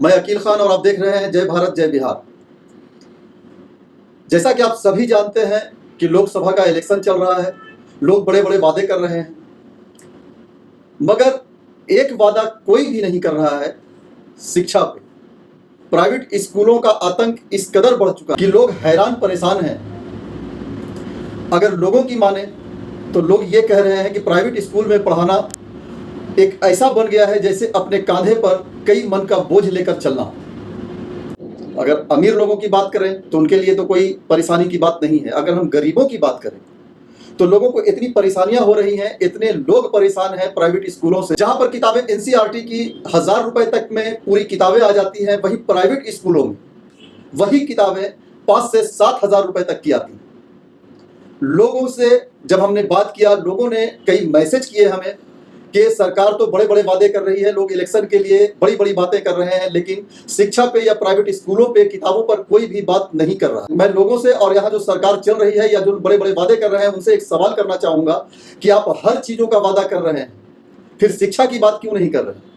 मैं अकील खान और आप देख रहे हैं जय भारत जय बिहार। जैसा कि आप सभी जानते हैं कि लोकसभा का इलेक्शन चल रहा है, लोग बड़े बड़े वादे कर रहे हैं, मगर एक वादा कोई भी नहीं कर रहा है शिक्षा पे। प्राइवेट स्कूलों का आतंक इस कदर बढ़ चुका कि लोग हैरान परेशान हैं। अगर लोगों की माने तो लोग ये कह रहे हैं कि प्राइवेट स्कूल में पढ़ाना एक ऐसा बन गया है जैसे अपने कांधे पर कई मन का बोझ लेकर चलना। अगर अमीर लोगों की बात करें तो उनके लिए तो कोई परेशानी की बात नहीं है। अगर हम गरीबों की बात करें तो लोगों को इतनी परेशानियां हो रही हैं, इतने लोग परेशान हैं प्राइवेट स्कूलों से, जहां पर किताबें एनसीईआरटी की 1000 रुपए तक में पूरी किताबें आ जाती हैं, वही प्राइवेट स्कूलों में वही किताबें 5 से 7 हजार रुपए तक की आती हैं। लोगों से जब हमने बात किया, लोगों ने कई मैसेज किए हमें कि सरकार तो बड़े बड़े वादे कर रही है, लोग इलेक्शन के लिए बड़ी बड़ी बातें कर रहे हैं, लेकिन शिक्षा पे या प्राइवेट स्कूलों पे किताबों पर कोई भी बात नहीं कर रहा। मैं लोगों से और यहाँ जो सरकार चल रही है या जो बड़े बड़े वादे कर रहे हैं उनसे एक सवाल करना चाहूंगा कि आप हर चीजों का वादा कर रहे हैं, फिर शिक्षा की बात क्यों नहीं कर रहे?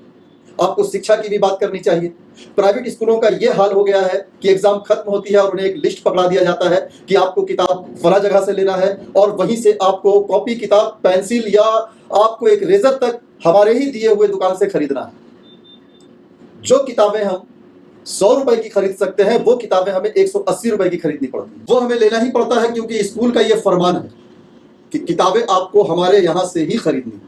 आपको शिक्षा की भी बात करनी चाहिए। प्राइवेट स्कूलों का ये हाल हो गया है कि एग्जाम खत्म होती है और उन्हें एक लिस्ट पकड़ा दिया जाता है कि आपको किताब फला जगह से लेना है और वहीं से आपको कॉपी किताब पेंसिल या आपको एक रेजर तक हमारे ही दिए हुए दुकान से खरीदना है। जो किताबें हम 100 रुपए की खरीद सकते हैं वो किताबें हमें 180 रुपए की खरीदनी पड़ती है। वो हमें लेना ही पड़ता है क्योंकि स्कूल का ये फरमान है कि किताबें आपको हमारे यहां से ही खरीदनी।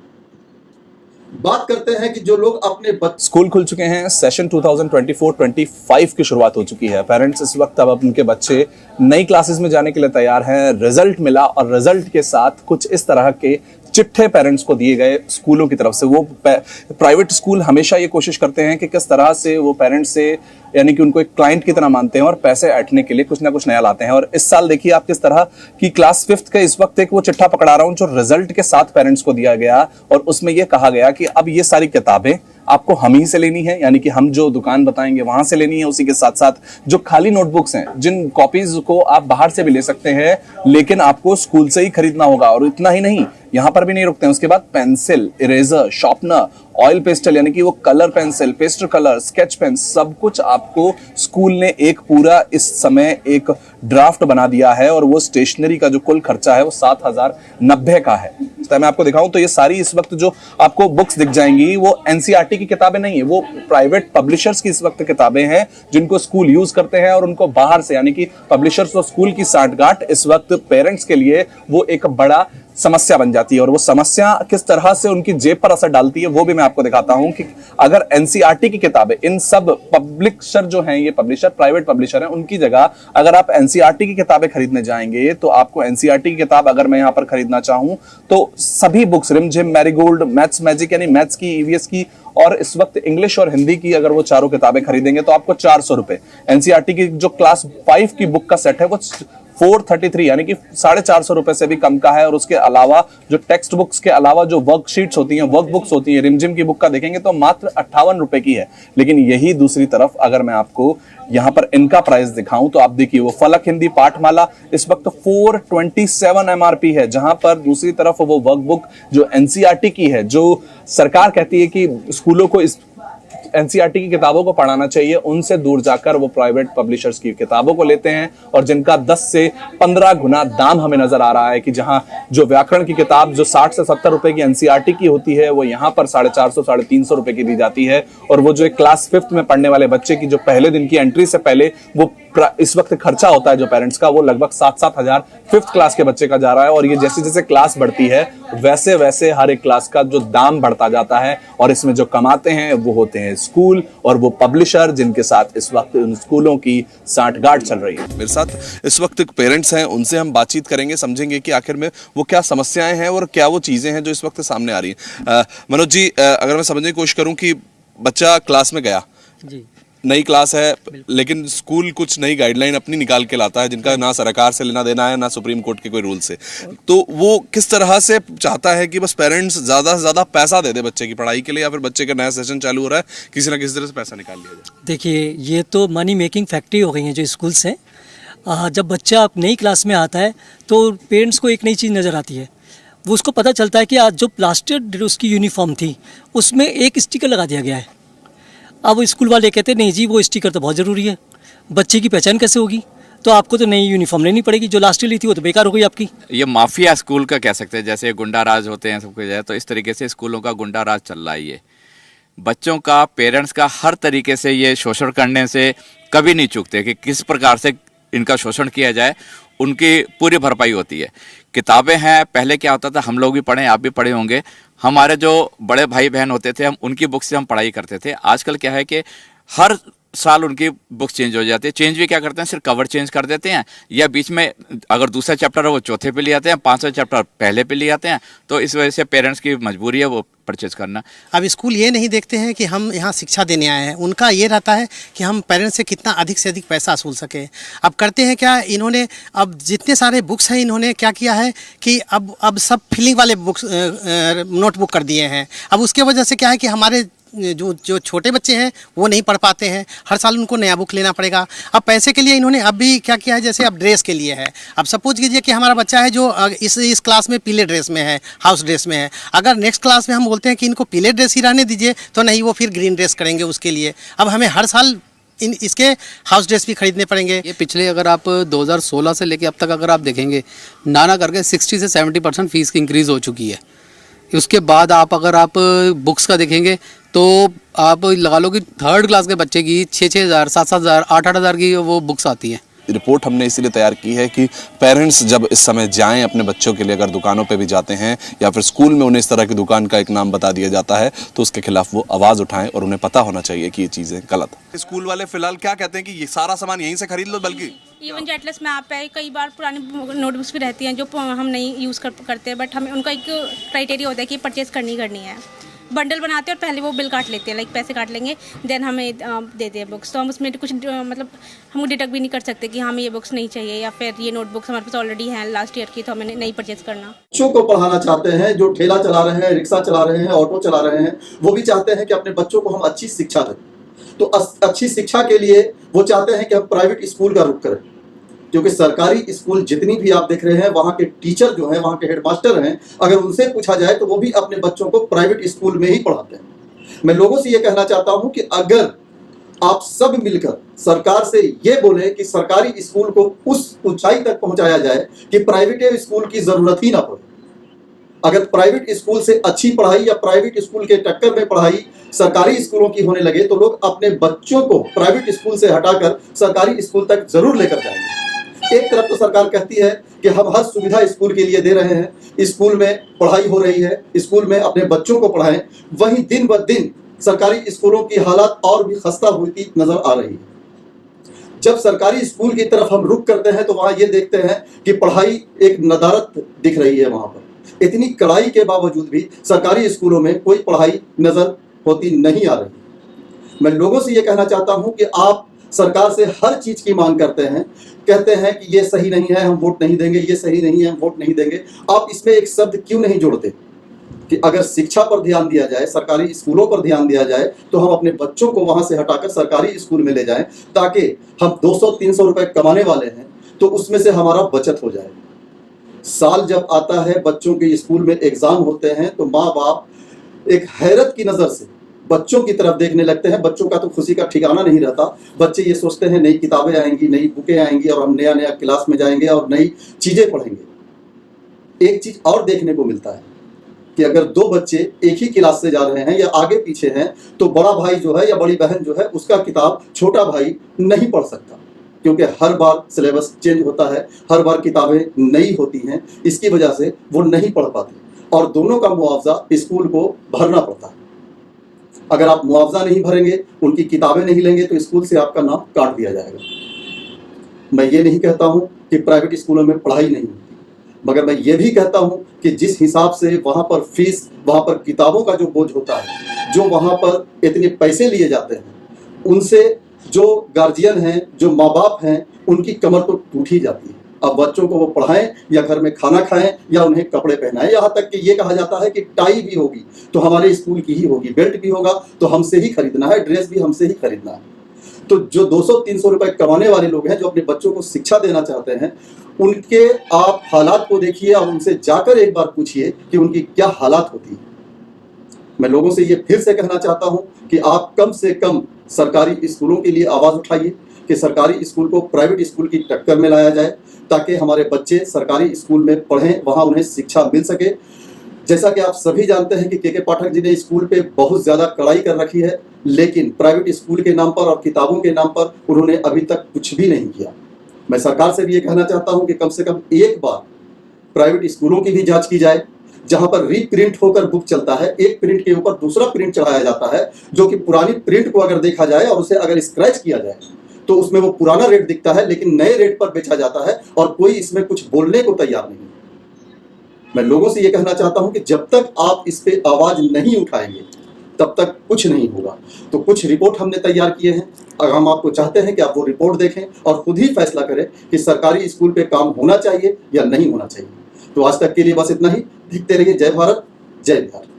बात करते हैं कि जो लोग अपने स्कूल खुल चुके हैं, सेशन 2024-25 की शुरुआत हो चुकी है। पेरेंट्स इस वक्त अब उनके बच्चे नई क्लासेस में जाने के लिए तैयार हैं। रिजल्ट मिला और रिजल्ट के साथ कुछ इस तरह के चिट्ठे पेरेंट्स को दिए गए स्कूलों की तरफ से। वो प्राइवेट स्कूल हमेशा ये कोशिश करते हैं कि किस तरह से वो पेरेंट्स से यानी कि उनको एक क्लाइंट की तरह मानते हैं और पैसे ऐंठने के लिए कुछ ना कुछ नया लाते हैं। और इस साल देखिए आप किस तरह की क्लास 5th का इस वक्त एक वो चिट्ठा पकड़ा रहा हूं जो रिजल्ट के साथ पेरेंट्स को दिया गया और उसमें यह कहा गया कि अब ये सारी किताबें आपको हम ही से लेनी है, यानी कि हम जो दुकान बताएंगे वहां से लेनी है। उसी के साथ साथ जो खाली नोटबुक्स हैं, जिन कॉपीज को आप बाहर से भी ले सकते हैं लेकिन आपको स्कूल से ही खरीदना होगा। और इतना ही नहीं, यहां पर भी नहीं रुकते हैं, उसके बाद pencil, eraser, sharpener, oil pastel यानी कि वो colour pencil, pastel colour, sketch pen, सब कुछ आपको स्कूल ने एक पूरा इस समय एक ड्राफ्ट बना दिया है। और वो स्टेशनरी का जो कुल खर्चा है वो 7090 का है। तो मैं आपको दिखाऊं तो ये सारी इस वक्त जो आपको बुक्स दिख जाएंगी वो एनसीईआरटी की किताबें नहीं है, वो प्राइवेट पब्लिशर्स की इस वक्त किताबें हैं जिनको स्कूल यूज करते हैं और उनको बाहर से यानी कि पब्लिशर्स और स्कूल की सांठगांठ इस वक्त पेरेंट्स के लिए वो एक बड़ा समस्या बन जाती है। और वो समस्या किस तरह से उनकी जेब पर असर डालती है वो भी मैं आपको दिखाता हूं कि अगर एनसीईआरटी की किताबें, इन सब पब्लिशर जो हैं, ये पब्लिशर प्राइवेट पब्लिशर हैं, उनकी जगह अगर आप एनसीईआरटी की किताबें खरीदने जाएंगे तो आपको एनसीईआरटी की किताब अगर मैं यहां पर खरीदना चाहूं तो सभी बुक्स, रिमझिम, मैरीगोल्ड, मैथ्स मैजिक यानी मैथ्स की, ईवीएस की और इस वक्त इंग्लिश और हिंदी की अगर वो चारों किताबें खरीदेंगे तो आपको 400 रुपए। एनसीईआरटी की जो क्लास 5 की बुक का सेट है वो 433 यानी कि 450 रुपए से भी कम का है। और उसके अलावा जो टेक्स्ट बुक्स के अलावा जो वर्कशीट्स होती हैं, वर्क बुक्स होती हैं, रिमझिम की बुक का देखेंगे तो मात्र 58 रुपए की है। लेकिन यही दूसरी तरफ अगर मैं आपको यहां पर इनका प्राइस दिखाऊं तो आप देखिए वो फलक हिंदी पाठमाला इस वक्त 427 एमआरपी है, जहां पर दूसरी तरफ वो वर्क बुक जो एनसीईआरटी की है, जो सरकार कहती है कि स्कूलों को इस एनसीईआरटी की किताबों को पढ़ाना चाहिए, उनसे दूर जाकर वो प्राइवेट पब्लिशर्स की किताबों को लेते हैं और जिनका 10 से 15 गुना दाम हमें नजर आ रहा है। कि जहां जो व्याकरण की किताब जो 60 से 70 रुपए की एनसीईआरटी की होती है वो यहां पर 450 350 रुपए की दी जाती है। और वो जो एक क्लास 5th में पढ़ने वाले बच्चे की जो पहले दिन की एंट्री से पहले वो इस वक्त खर्चा होता है जो पेरेंट्स का, वो लगभग 7-7 हजार 5th क्लास के बच्चे का जा रहा है। और ये जैसे जैसे क्लास बढ़ती है वैसे वैसे हर एक क्लास का जो दाम बढ़ता जाता है और इसमें जो कमाते हैं वो होते हैं स्कूल और वो पब्लिशर जिनके साथ इस वक्त उन स्कूलों की सांठगांठ चल रही है। मेरे साथ इस वक्त पेरेंट्स हैं, उनसे हम बातचीत करेंगे, समझेंगे कि आखिर में वो क्या समस्याएं हैं और क्या वो चीजें हैं जो इस वक्त सामने आ रही हैं। मनोज जी, अगर मैं समझने की कोशिश करूं कि बच्चा क्लास में गया जी, नई क्लास है लेकिन स्कूल कुछ नई गाइडलाइन अपनी निकाल के लाता है जिनका ना सरकार से लेना देना है ना सुप्रीम कोर्ट के कोई रूल से, तो वो किस तरह से चाहता है कि बस पेरेंट्स ज्यादा से ज्यादा पैसा दे दे बच्चे की पढ़ाई के लिए, या फिर बच्चे का नया सेशन चालू हो रहा है किसी ना किसी तरह से पैसा निकाल लिया जाए? देखिए, ये तो मनी मेकिंग फैक्ट्री हो गई है जो स्कूल्स हैं। जब बच्चा नई क्लास में आता है तो पेरेंट्स को एक नई चीज़ नज़र आती है, वो उसको पता चलता है कि आज जो प्लास्टर उसकी यूनिफॉर्म थी उसमें एक स्टिकर लगा दिया गया है अब स्कूल वाले कहते नहीं जी वो स्टिकर तो बहुत ज़रूरी है, बच्चे की पहचान कैसे होगी, तो आपको तो नई यूनिफॉर्म लेनी पड़ेगी, जो लास्ट ईयर ली थी वो तो बेकार हो गई आपकी। ये माफिया स्कूल का कह सकते हैं, जैसे गुंडा राज होते हैं सब कुछ है, तो इस तरीके से स्कूलों का गुंडा राज चल रहा है। ये बच्चों का, पेरेंट्स का हर तरीके से ये शोषण करने से कभी नहीं चूकते कि किस प्रकार से इनका शोषण किया जाए, उनकी पूरी भरपाई होती है। किताबें हैं, पहले क्या होता था, हम लोग भी पढ़े, आप भी पढ़े होंगे, हमारे जो बड़े भाई बहन होते थे, हम उनकी बुक से हम पढ़ाई करते थे। आजकल क्या है कि हर साल उनकी बुक चेंज हो जाती है। चेंज भी क्या करते हैं, सिर्फ कवर चेंज कर देते हैं, या बीच में अगर दूसरा चैप्टर है वो चौथे पे ले आते हैं, पांचवा चैप्टर पहले पे ले आते हैं। तो इस वजह से पेरेंट्स की मजबूरी है वो परचेज करना। अब स्कूल ये नहीं देखते हैं कि हम यहाँ शिक्षा देने आए हैं, उनका ये रहता है कि हम पेरेंट्स से कितना अधिक से अधिक पैसा वसूल सके। अब करते हैं क्या, इन्होंने अब जितने सारे बुक्स हैं इन्होंने क्या किया है कि अब सब फिलिंग वाले बुक्स नोटबुक कर दिए हैं। अब उसके वजह से क्या है कि हमारे जो छोटे बच्चे हैं वो नहीं पढ़ पाते हैं, हर साल उनको नया बुक लेना पड़ेगा। अब पैसे के लिए इन्होंने अब भी क्या किया है, जैसे अब ड्रेस के लिए है, अब सपोज कीजिए कि हमारा बच्चा है जो इस क्लास में पीले ड्रेस में है, हाउस ड्रेस में है, अगर नेक्स्ट क्लास में हम बोलते हैं कि इनको पीले ड्रेस ही रहने दीजिए, तो नहीं, वो फिर ग्रीन ड्रेस करेंगे उसके लिए। अब हमें हर साल इसके हाउस ड्रेस भी खरीदने पड़ेंगे। ये पिछले अगर आप 2016 से लेके अब तक अगर आप देखेंगे, नाना करके 60 से 70% फीस की इंक्रीज़ हो चुकी है। उसके बाद अगर आप बुक्स का देखेंगे तो आप लगा लो कि थर्ड क्लास के बच्चे की 6-6 हज़ार, 7-7 हज़ार, 8-8 हज़ार की वो बुक्स आती हैं। रिपोर्ट हमने इसीलिए तैयार की है कि पेरेंट्स जब इस समय जाएं अपने बच्चों के लिए, अगर दुकानों पे भी जाते हैं या फिर स्कूल में उन्हें इस तरह की दुकान का एक नाम बता दिया जाता है, तो उसके खिलाफ वो आवाज़ उठाएं और उन्हें पता होना चाहिए कि ये चीज़ें गलत है। स्कूल वाले फिलहाल क्या कहते हैं कि ये सारा सामान यहीं से खरीद लो, बल्कि इवन जेटलेस में आप पे कई बार पुरानी नोटबुक्स भी रहती हैं जो हम नहीं यूज़ करते, बट हमें उनका एक क्राइटेरिया होता है कि परचेज करनी है। बंडल बनाते हैं और पहले वो बिल काट लेते हैं, लाइक पैसे काट लेंगे, देन हमें देते हैं बुक्स। तो हम उसमें कुछ मतलब हम डिटेक्ट भी नहीं कर सकते कि हमें ये बुक्स नहीं चाहिए, या फिर ये नोटबुक्स हमारे पास ऑलरेडी हैं लास्ट ईयर की, तो हमें नहीं परचेज करना। बच्चों को पढ़ाना चाहते हैं, जो ठेला चला रहे हैं, रिक्शा चला रहे हैं, ऑटो चला रहे हैं, वो भी चाहते हैं कि अपने बच्चों को हम अच्छी शिक्षा दें। तो अच्छी शिक्षा के लिए वो चाहते हैं कि हम प्राइवेट स्कूल का रुख करें, क्योंकि सरकारी स्कूल जितनी भी आप देख रहे हैं, वहाँ के टीचर जो हैं, वहाँ के हेडमास्टर हैं, अगर उनसे पूछा जाए तो वो भी अपने बच्चों को प्राइवेट स्कूल में ही पढ़ाते हैं। मैं लोगों से ये कहना चाहता हूँ कि अगर आप सब मिलकर सरकार से ये बोले कि सरकारी स्कूल को उस ऊंचाई तक पहुंचाया जाए कि प्राइवेट स्कूल की जरूरत ही ना पड़े। अगर प्राइवेट स्कूल से अच्छी पढ़ाई या प्राइवेट स्कूल के टक्कर में पढ़ाई सरकारी स्कूलों की होने लगे, तो लोग अपने बच्चों को प्राइवेट स्कूल से हटाकर सरकारी स्कूल तक जरूर लेकर जाएंगे। एक तरफ तो सरकार कहती है कि हम हर सुविधा स्कूल के लिए दे रहे हैं, स्कूल में पढ़ाई हो रही है, स्कूल में अपने बच्चों को पढ़ाएं, वहीं दिन ब दिन सरकारी स्कूलों की हालत और भी खस्ता होती नजर आ रही है। जब सरकारी स्कूल की तरफ हम रुख करते हैं तो वहां ये देखते हैं कि पढ़ाई एक नदारत दिख रही है। वहां पर इतनी कड़ाई के बावजूद भी सरकारी स्कूलों में कोई पढ़ाई नजर होती नहीं आ रही। मैं लोगों से ये कहना चाहता हूं कि आप सरकार से हर चीज की मांग करते हैं, कहते हैं कि ये सही नहीं है हम वोट नहीं देंगे, ये सही नहीं है हम वोट नहीं देंगे। आप इसमें एक शब्द क्यों नहीं जोड़ते कि अगर शिक्षा पर ध्यान दिया जाए, सरकारी स्कूलों पर ध्यान दिया जाए, तो हम अपने बच्चों को वहां से हटाकर सरकारी स्कूल में ले जाएं, ताकि हम 200-300 रुपए कमाने वाले हैं तो उसमें से हमारा बचत हो जाए। साल जब आता है, बच्चों के स्कूल में एग्जाम होते हैं, तो माँ बाप एक हैरत की नजर से बच्चों की तरफ देखने लगते हैं। बच्चों का तो खुशी का ठिकाना नहीं रहता। बच्चे ये सोचते हैं नई किताबें आएंगी, नई बुकें आएंगी और हम नया नया क्लास में जाएंगे और नई चीजें पढ़ेंगे। एक चीज और देखने को मिलता है कि अगर दो बच्चे एक ही क्लास से जा रहे हैं या आगे पीछे हैं, तो बड़ा भाई जो है या बड़ी बहन जो है, उसका किताब छोटा भाई नहीं पढ़ सकता, क्योंकि हर बार सिलेबस चेंज होता है, हर बार किताबें नई होती हैं। इसकी वजह से वो नहीं पढ़ पाते और दोनों का मुआवजा स्कूल को भरना पड़ता है। अगर आप मुआवजा नहीं भरेंगे, उनकी किताबें नहीं लेंगे, तो स्कूल से आपका नाम काट दिया जाएगा। मैं ये नहीं कहता हूं कि प्राइवेट स्कूलों में पढ़ाई नहीं होती, मगर मैं ये भी कहता हूं कि जिस हिसाब से वहां पर फीस, वहां पर किताबों का जो बोझ होता है, जो वहां पर इतने पैसे लिए जाते हैं, उनसे जो गार्जियन हैं, जो माँ बाप हैं, उनकी कमर तो टूट ही जाती है। अब बच्चों को वो पढ़ाएं या घर में खाना खाएं या उन्हें कपड़े पहनाएं, यहाँ तक कि ये कहा जाता है कि टाई भी होगी तो हमारे स्कूल की ही होगी, बेल्ट भी होगा तो हमसे ही खरीदना है, ड्रेस भी हमसे ही खरीदना है। तो जो 200-300 रुपए कमाने वाले लोग हैं, जो अपने बच्चों को शिक्षा देना चाहते हैं, उनके आप हालात को देखिए और उनसे जाकर एक बार पूछिए कि उनकी क्या हालात होती है। मैं लोगों से ये फिर से कहना चाहता हूं कि आप कम से कम सरकारी स्कूलों के लिए आवाज़ उठाइए कि सरकारी स्कूल को प्राइवेट स्कूल की टक्कर में लाया जाए, ताकि हमारे बच्चे सरकारी स्कूल में पढ़ें, वहां उन्हें शिक्षा मिल सके। जैसा कि आप सभी जानते हैं कि के पाठक जी ने स्कूल पे बहुत ज़्यादा कड़ाई कर रखी है, लेकिन प्राइवेट स्कूल के नाम पर और किताबों के नाम पर उन्होंने अभी तक कुछ भी नहीं किया। मैं सरकार से भी ये कहना चाहता हूं कि कम से कम एक बार प्राइवेट स्कूलों की भी जांच की जाए, जहां पर रीप्रिंट होकर बुक चलता है, एक प्रिंट के ऊपर दूसरा प्रिंट चढ़ाया जाता है, जो कि पुरानी प्रिंट को अगर देखा जाए और उसे अगर स्क्रैच किया जाए तो उसमें वो पुराना रेट दिखता है, लेकिन नए रेट पर बेचा जाता है और कोई इसमें कुछ बोलने को तैयार नहीं। मैं लोगों से ये कहना चाहता हूं कि जब तक आप इस पे आवाज नहीं उठाएंगे तब तक कुछ नहीं होगा। तो कुछ रिपोर्ट हमने तैयार किए हैं, अगर हम आपको चाहते हैं कि आप वो रिपोर्ट देखें और खुद ही फैसला करें कि सरकारी स्कूल पे काम होना चाहिए या नहीं होना चाहिए। तो आज तक के लिए बस इतना ही। देखते रहिए जय भारत जय बिहार।